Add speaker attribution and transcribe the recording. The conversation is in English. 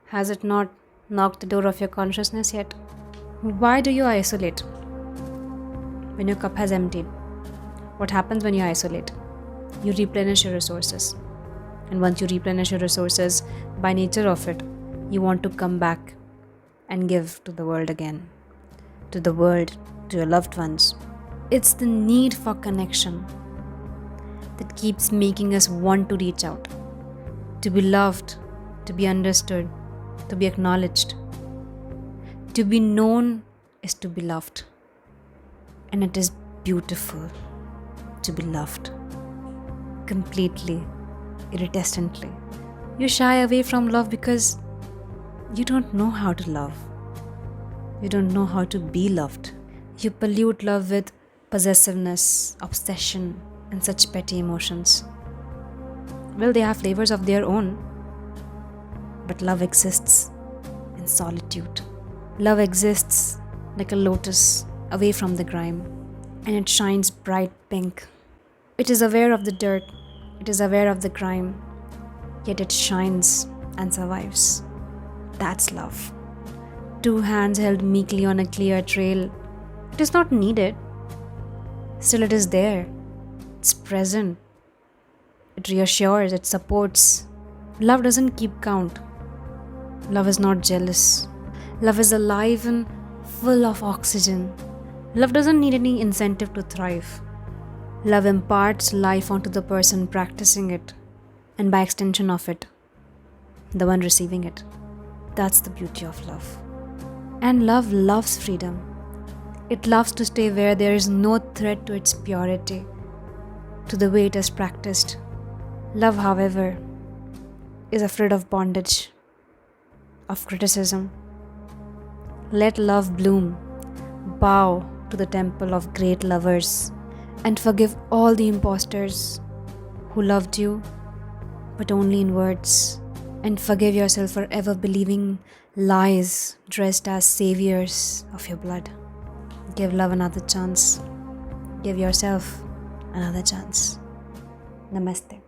Speaker 1: Has it not knocked the door of your consciousness yet? Why do you isolate when your cup has emptied? What happens when you isolate? You replenish your resources. And once you replenish your resources, by nature of it, you want to come back and give to the world again. To the world, to your loved ones. It's the need for connection that keeps making us want to reach out. To be loved, to be understood, to be acknowledged. To be known is to be loved. And it is beautiful to be loved. Completely, iridescently. You shy away from love because you don't know how to love. You don't know how to be loved. You pollute love with possessiveness, obsession, and such petty emotions. Well, they have flavors of their own, but love exists in solitude. Love exists like a lotus away from the grime, and it shines bright pink. It is aware of the dirt, it is aware of the grime, yet it shines and survives. That's love. Two hands held meekly on a clear trail. It is not needed. Still, it is there. It's present. It reassures, it supports. Love doesn't keep count. Love is not jealous. Love is alive and full of oxygen. Love doesn't need any incentive to thrive. Love imparts life onto the person practicing it, and by extension of it, the one receiving it. That's the beauty of love. And love loves freedom. It loves to stay where there is no threat to its purity, to the way it is practiced. Love, however, is afraid of bondage, of criticism. Let love bloom. Bow to the temple of great lovers and forgive all the impostors who loved you, but only in words. And forgive yourself for ever believing lies dressed as saviors of your blood. Give love another chance. Give yourself another chance. Namaste.